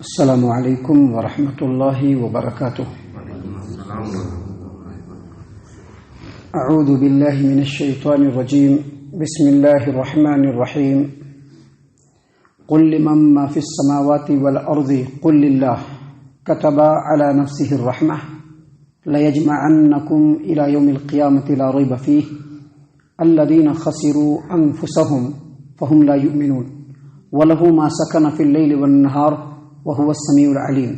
السلام علیکم ورحمۃ اللہ وبرکاتہ. اعوذ باللہ من الشیطان الرجیم. بسم اللہ الرحمن الرحیم. قل لمن ما فی السماوات والارض قل للہ كتب على نفسه الرحمة ليجمعنكم إلى يوم القيامة لا ريب فيه الذين خسروا أنفسهم فهم لا يؤمنون وله ما سكن في الليل والنهار وهو السميع العليم.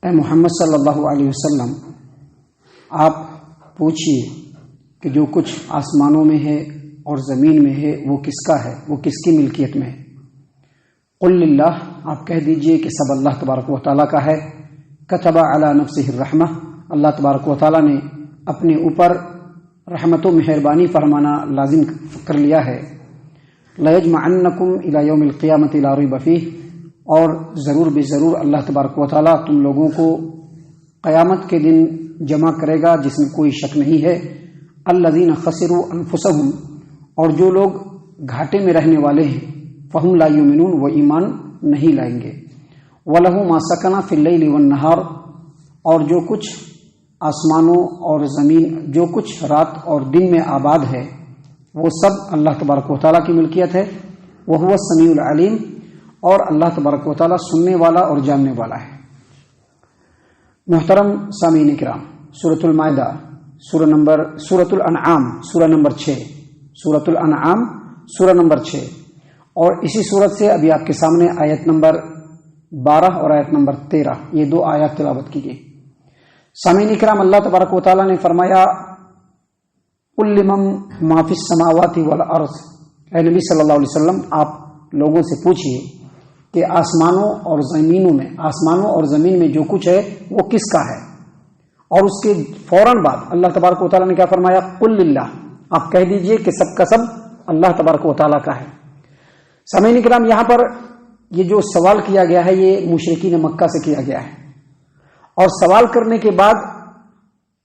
اے محمد صلی اللہ علیہ وسلم، آپ پوچھئے کہ جو کچھ آسمانوں میں ہے اور زمین میں ہے وہ کس کا ہے، وہ کس کی ملکیت میں ہے. قل للہ، آپ کہہ دیجئے کہ سب اللہ تبارک و تعالیٰ کا ہے. کتب علی نفسہ الرحمہ، اللہ تبارک و تعالیٰ نے اپنے اوپر رحمت و مہربانی فرمانا لازم کر لیا ہے. لیجمعنکم الی یوم القیامۃ لا ریب فیہ، اور ضرور بے ضرور اللہ تبارک و تعالیٰ تم لوگوں کو قیامت کے دن جمع کرے گا جس میں کوئی شک نہیں ہے. الذین خسروا انفسہم، اور جو لوگ گھاٹے میں رہنے والے ہیں، فہم لا یؤمنون، وہ ایمان نہیں لائیں گے. وَلَهُ مَا سَكَنَ فِي اللَّيْلِ وَالنَّهَارِ، اور جو کچھ آسمانوں اور زمین، جو کچھ رات اور دن میں آباد ہے وہ سب اللہ تبارک و تعالیٰ کی ملکیت ہے. وَهُوَ السَّمِيعُ الْعَلِيمُ، اور اللہ تبارک و تعالیٰ سننے والا اور جاننے والا ہے. محترم سامعین کرام، سورۃ المائدہ، سورۃ الانعام سورہ نمبر 6، سورۃ الانعام سورہ نمبر 6، اور اسی سورت سے ابھی آپ کے سامنے آیت نمبر 12 اور آیت نمبر 13 یہ دو آیات تلاوت کی گئی. سامعین کرام، اللہ تبارک و تعالیٰ نے فرمایا قل لمن ما فی السماوات والارض، اے نبی صلی اللہ علیہ وسلم آپ لوگوں سے پوچھئے کہ آسمانوں اور زمین میں جو کچھ ہے وہ کس کا ہے. اور اس کے فوراً بعد اللہ تبارک و تعالیٰ نے کیا فرمایا؟ قل للہ، آپ کہہ دیجئے کہ سب کا سب اللہ تبارک و تعالیٰ کا ہے. سامعین کرام، یہاں پر یہ جو سوال کیا گیا ہے یہ مشرکین مکہ سے کیا گیا ہے، اور سوال کرنے کے بعد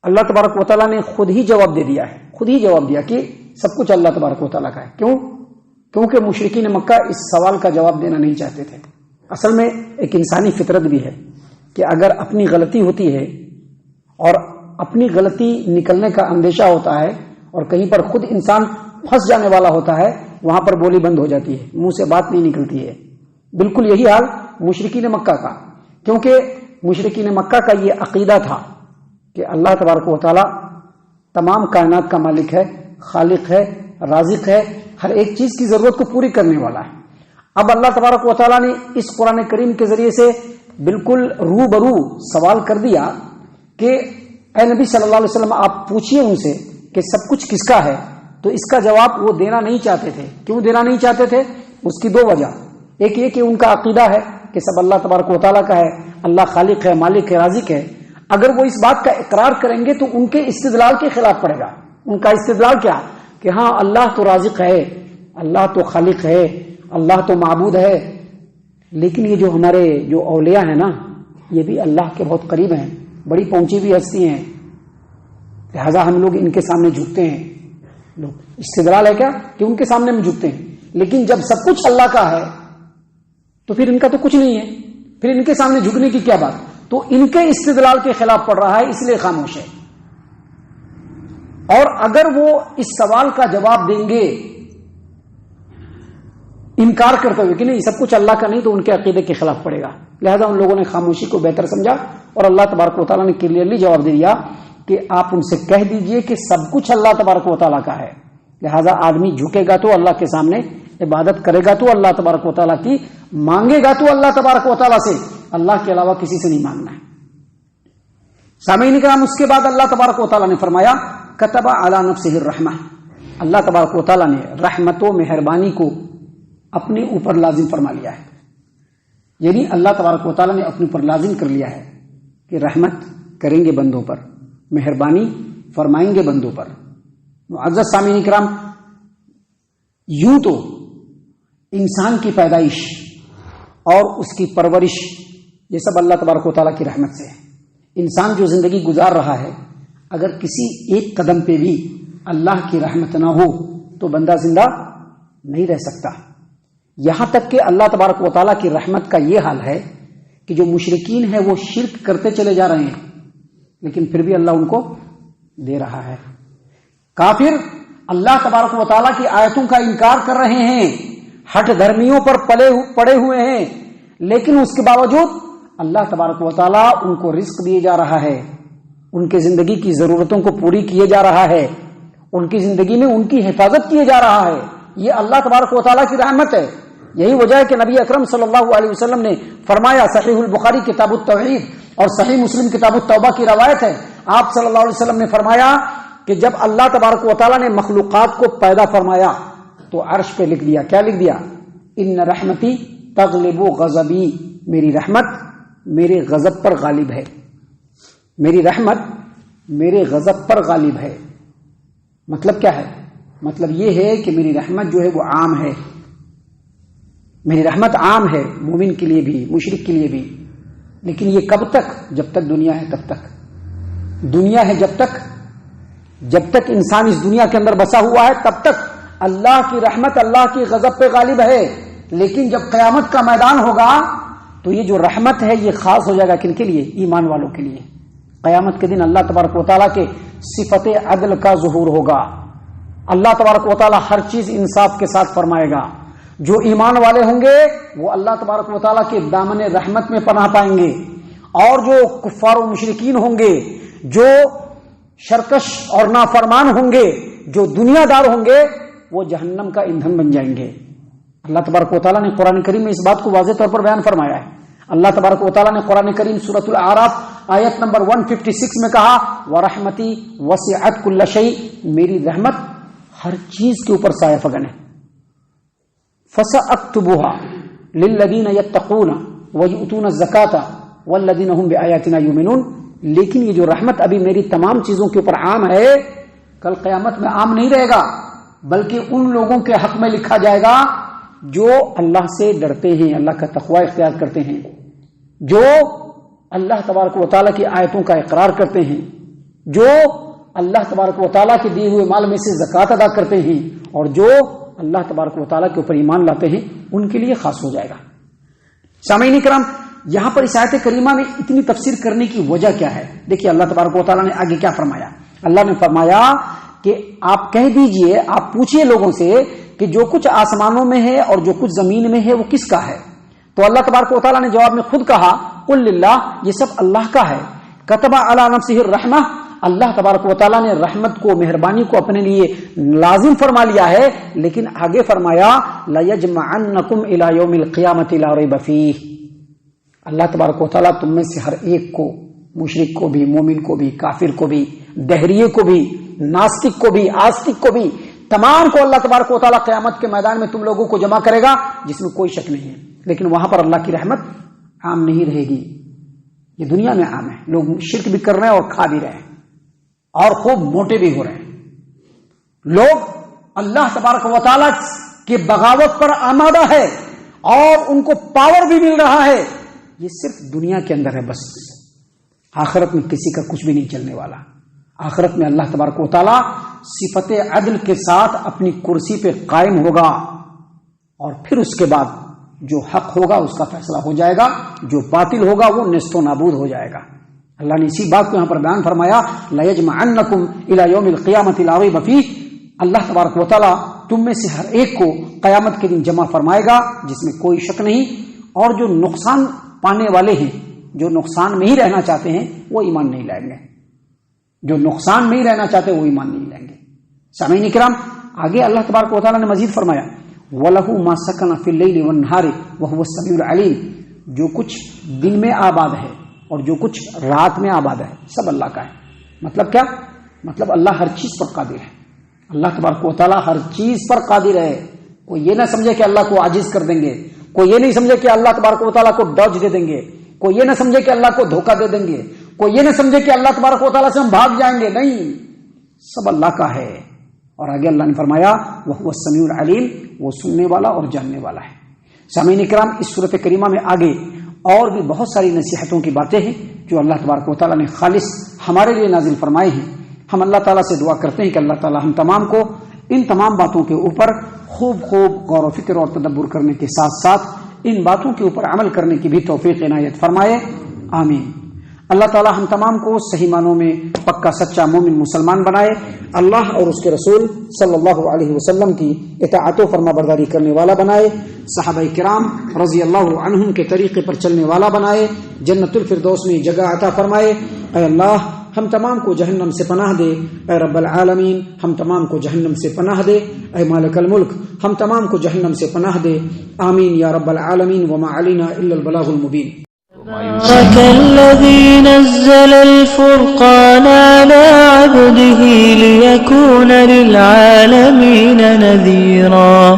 اللہ تبارک و تعالیٰ نے خود ہی جواب دے دیا ہے، خود ہی جواب دیا کہ سب کچھ اللہ تبارک و تعالیٰ کا ہے. کیونکہ مشرکین مکہ اس سوال کا جواب دینا نہیں چاہتے تھے. اصل میں ایک انسانی فطرت بھی ہے کہ اگر اپنی غلطی ہوتی ہے اور اپنی غلطی نکلنے کا اندیشہ ہوتا ہے اور کہیں پر خود انسان پھنس جانے والا ہوتا ہے، وہاں پر بولی بند ہو جاتی ہے، منہ سے بات نہیں نکلتی ہے. بالکل یہی حال مشرکین مکہ کا، کیونکہ مشرکین مکہ کا یہ عقیدہ تھا کہ اللہ تبارک و تعالیٰ تمام کائنات کا مالک ہے، خالق ہے، رازق ہے، ہر ایک چیز کی ضرورت کو پوری کرنے والا ہے. اب اللہ تبارک و تعالیٰ نے اس قرآن کریم کے ذریعے سے بالکل روبرو سوال کر دیا کہ اے نبی صلی اللہ علیہ وسلم آپ پوچھئے ان سے کہ سب کچھ کس کا ہے. تو اس کا جواب وہ دینا نہیں چاہتے تھے. کیوں دینا نہیں چاہتے تھے؟ اس کی دو وجہ. ایک یہ کہ ان کا عقیدہ ہے کہ سب اللہ تبارک و تعالیٰ کا ہے، اللہ خالق ہے، مالک ہے، رازق ہے. اگر وہ اس بات کا اقرار کریں گے تو ان کے استدلال کے خلاف پڑے گا. ان کا استدلال کیا کہ ہاں اللہ تو رازق ہے، اللہ تو خالق ہے، اللہ تو معبود ہے، لیکن یہ جو ہمارے جو اولیاء ہیں نا یہ بھی اللہ کے بہت قریب ہیں، بڑی پہنچی ہوئی ہستی ہیں، لہذا ہم لوگ ان کے سامنے جھکتے ہیں. لوگ استدلال ہے کیا کہ ان کے سامنے ہم جھکتے ہیں، لیکن جب سب کچھ اللہ کا ہے تو پھر ان کا تو کچھ نہیں ہے، پھر ان کے سامنے جھکنے کی کیا بات. تو ان کے استدلال کے خلاف پڑ رہا ہے، اس لیے خاموش ہے. اور اگر وہ اس سوال کا جواب دیں گے انکار کرتے ہوئے کہ نہیں سب کچھ اللہ کا نہیں، تو ان کے عقیدے کے خلاف پڑے گا. لہذا ان لوگوں نے خاموشی کو بہتر سمجھا اور اللہ تبارک و تعالیٰ نے کلیئرلی جواب دے دیا کہ آپ ان سے کہہ دیجئے کہ سب کچھ اللہ تبارک و تعالیٰ کا ہے. لہذا آدمی جھکے گا تو اللہ کے سامنے، عبادت کرے گا تو اللہ تبارک و تعالیٰ کی، مانگے گا تو اللہ تبارک و تعالیٰ سے، اللہ کے علاوہ کسی سے نہیں مانگنا ہے. سامعین کرام، اس کے بعد اللہ تبارک و تعالیٰ نے فرمایا کتب علی نفسہ الرحمہ، اللہ تبارک و تعالیٰ نے رحمت و مہربانی کو اپنے اوپر لازم فرما لیا ہے. یعنی اللہ تبارک و تعالیٰ نے اپنے اوپر لازم کر لیا ہے کہ رحمت کریں گے بندوں پر، مہربانی فرمائیں گے بندوں پر. معزز سامعین کرام، یوں تو انسان کی پیدائش اور اس کی پرورش یہ سب اللہ تبارک و تعالیٰ کی رحمت سے ہے. انسان جو زندگی گزار رہا ہے، اگر کسی ایک قدم پہ بھی اللہ کی رحمت نہ ہو تو بندہ زندہ نہیں رہ سکتا. یہاں تک کہ اللہ تبارک و تعالیٰ کی رحمت کا یہ حال ہے کہ جو مشرکین ہیں وہ شرک کرتے چلے جا رہے ہیں لیکن پھر بھی اللہ ان کو دے رہا ہے. کافر اللہ تبارک و تعالیٰ کی آیتوں کا انکار کر رہے ہیں، ہٹ دھرمیوں پر پڑے ہوئے ہیں، لیکن اس کے باوجود اللہ تبارک و تعالیٰ ان کو رزق دیے جا رہا ہے، ان کے زندگی کی ضرورتوں کو پوری کیے جا رہا ہے، ان کی زندگی میں ان کی حفاظت کیے جا رہا ہے. یہ اللہ تبارک و تعالیٰ کی رحمت ہے. یہی وجہ ہے کہ نبی اکرم صلی اللہ علیہ وسلم نے فرمایا، صحیح البخاری کتاب التوحید اور صحیح مسلم کتاب التوبہ کی روایت ہے، آپ صلی اللہ علیہ وسلم نے فرمایا کہ جب اللہ تبارک و تعالیٰ نے مخلوقات کو پیدا فرمایا تو عرش پہ لکھ دیا، کیا لکھ دیا؟ ان رحمتی تغلب غضبی، میری رحمت میرے غضب پر غالب ہے، میری رحمت میرے غضب پر غالب ہے. مطلب کیا ہے؟ مطلب یہ ہے کہ میری رحمت جو ہے وہ عام ہے، میری رحمت عام ہے، مومن کے لیے بھی مشرک کے لیے بھی. لیکن یہ کب تک؟ جب تک دنیا ہے تب تک. دنیا ہے جب تک انسان اس دنیا کے اندر بسا ہوا ہے تب تک اللہ کی رحمت اللہ کی غضب پہ غالب ہے. لیکن جب قیامت کا میدان ہوگا تو یہ جو رحمت ہے یہ خاص ہو جائے گا کن کے لیے؟ ایمان والوں کے لیے. قیامت کے دن اللہ تبارک و تعالیٰ کے صفت عدل کا ظہور ہوگا. اللہ تبارک و تعالیٰ ہر چیز انصاف کے ساتھ فرمائے گا. جو ایمان والے ہوں گے وہ اللہ تبارک و تعالیٰ کے دامن رحمت میں پناہ پائیں گے، اور جو کفار و مشرکین ہوں گے، جو شرکش اور نافرمان ہوں گے، جو دنیا دار ہوں گے، وہ جہنم کا ایندھن بن جائیں گے. اللہ تبارک و تعالیٰ نے قرآن کریم میں اس بات کو واضح طور پر بیان فرمایا ہے. اللہ تبارک و تعالیٰ نے قرآن کریم سورۃ الاعراف آیت نمبر 156 میں کہا، وَرَحْمَتِي وَسِعَتْ كُلَّ شَيْءٍ، میری رحمت ہر چیز کے اوپر سایہ فگن ہے. فَسَأَكْتُبُهَا لِلَّذِينَ يَتَّقُونَ وَيُؤْتُونَ الزَّكَاةَ وَالَّذِينَ هُمْ بِآيَاتِنَا يُؤْمِنُونَ. لیکن یہ جو رحمت ابھی میری تمام چیزوں کے اوپر عام ہے، کل قیامت میں عام نہیں رہے گا، بلکہ ان لوگوں کے حق میں لکھا جائے گا جو اللہ سے ڈرتے ہیں، اللہ کا تقوی اختیار کرتے ہیں، جو اللہ تبارک و تعالیٰ کی آیتوں کا اقرار کرتے ہیں، جو اللہ تبارک و تعالیٰ کے دیے ہوئے مال میں سے زکوٰۃ ادا کرتے ہیں، اور جو اللہ تبارک و تعالیٰ کے اوپر ایمان لاتے ہیں، ان کے لیے خاص ہو جائے گا. سامعین کرام، یہاں پر اس آیت کریمہ میں اتنی تفسیر کرنے کی وجہ کیا ہے؟ دیکھیے اللہ تبارک و تعالیٰ نے آگے کیا فرمایا. اللہ نے فرمایا کہ آپ کہہ دیجئے، آپ پوچھئے لوگوں سے کہ جو کچھ آسمانوں میں ہے اور جو کچھ زمین میں ہے وہ کس کا ہے؟ تو اللہ تبارک و تعالیٰ نے جواب میں خود کہا، قل للہ، یہ سب اللہ کا ہے. کتب علی نفسہ الرحمہ، اللہ تبارک و تعالیٰ نے رحمت کو، مہربانی کو اپنے لیے لازم فرما لیا ہے. لیکن آگے فرمایا، لَيَجْمَعَنَّكُمْ إِلَى يَوْمِ الْقِيَامَةِ لَا رَيْبَ فِيهِ. اللہ تبارک و تعالیٰ تم میں سے ہر ایک کو، مشرک کو بھی، مومن کو بھی، کافر کو بھی، دہریے کو بھی، ناستک کو بھی، آستک کو بھی، تمام کو اللہ تبارک و تعالیٰ قیامت کے میدان میں تم لوگوں کو جمع کرے گا، جس میں کوئی شک نہیں ہے. لیکن وہاں پر اللہ کی رحمت عام نہیں رہے گی. یہ دنیا میں عام ہے، لوگ شرک بھی کر رہے ہیں اور کھا بھی رہے ہیں اور خوب موٹے بھی ہو رہے ہیں. لوگ اللہ تبارک و تعالیٰ کے بغاوت پر آمادہ ہے اور ان کو پاور بھی مل رہا ہے. یہ صرف دنیا کے اندر ہے بس. آخرت میں کسی کا کچھ بھی نہیں چلنے والا. آخرت میں اللہ تبارک و تعالیٰ صفت عدل کے ساتھ اپنی کرسی پہ قائم ہوگا، اور پھر اس کے بعد جو حق ہوگا اس کا فیصلہ ہو جائے گا، جو باطل ہوگا وہ نیست و نابود ہو جائے گا. اللہ نے اسی بات کو یہاں پر بیان فرمایا، لَيَجْمَعَنَّكُمْ إِلَى يَوْمِ الْقِيَامَةِ لَا رَيْبَ فِيهِ. اللہ تبارک و تعالیٰ تم میں سے ہر ایک کو قیامت کے دن جمع فرمائے گا جس میں کوئی شک نہیں. اور جو نقصان پانے والے ہیں، جو نقصان میں ہی رہنا چاہتے ہیں، وہ ایمان نہیں لائیں گے. جو نقصان میں ہی رہنا چاہتے ہیں وہ ایمان نہیں لائیں گے. سامعین کرام، آگے اللہ تبارک و تعالیٰ نے مزید فرمایا، وَلَهُ مَا سَكَنَ فِي اللَّيْلِ وَالنَّهَارِ وَهُوَ السَّمِيعُ الْعَلِيمُ. جو کچھ دن میں آباد ہے اور جو کچھ رات میں آباد ہے، سب اللہ کا ہے. مطلب کیا؟ مطلب اللہ ہر چیز پر قادر ہے. اللہ تبارک و تعالیٰ ہر چیز پر قادر ہے. کوئی یہ نہ سمجھے کہ اللہ کو عاجز کر دیں گے، کوئی یہ نہیں سمجھے کہ اللہ تبارک و تعالیٰ کو ڈوج دے دیں گے، کوئی یہ نہ سمجھے کہ اللہ کو دھوکہ دے دیں گے، کوئی یہ نہ سمجھے کہ اللہ تبارک و تعالیٰ سے ہم بھاگ جائیں گے. نہیں، سب اللہ کا ہے. اور آگے اللہ نے فرمایا، وَهُوَ السَّمِيعُ الْعَلِيمُ، وہ سننے والا اور جاننے والا ہے. سامعین کرام، اس سورۃ کریمہ میں آگے اور بھی بہت ساری نصیحتوں کی باتیں ہیں جو اللہ تبارک و تعالیٰ نے خالص ہمارے لیے نازل فرمائے ہیں. ہم اللہ تعالیٰ سے دعا کرتے ہیں کہ اللہ تعالیٰ ہم تمام کو ان تمام باتوں کے اوپر خوب غور و فکر اور تدبر کرنے کے ساتھ ساتھ ان باتوں کے اوپر عمل کرنے کی بھی توفیق عنایت فرمائے، آمین۔ اللہ تعالی ہم تمام کو صحیح معنوں میں پکا سچا مومن مسلمان بنائے، اللہ اور اس کے رسول صلی اللہ علیہ وسلم کی اطاعت و فرما برداری کرنے والا بنائے، صحابہ کرام رضی اللہ عنہم کے طریقے پر چلنے والا بنائے، جنت الفردوس میں جگہ عطا فرمائے۔ اے اللہ ہم تمام کو جہنم سے پناہ دے، اے رب العالمین ہم تمام کو جہنم سے پناہ دے، اے مالک الملک ہم تمام کو جہنم سے پناہ دے، آمین یا رب العالمین۔ وما علینا الا البلاغ المبین۔ تبارك الذي نزل الفرقان على عبده ليكون للعالمين نذيرا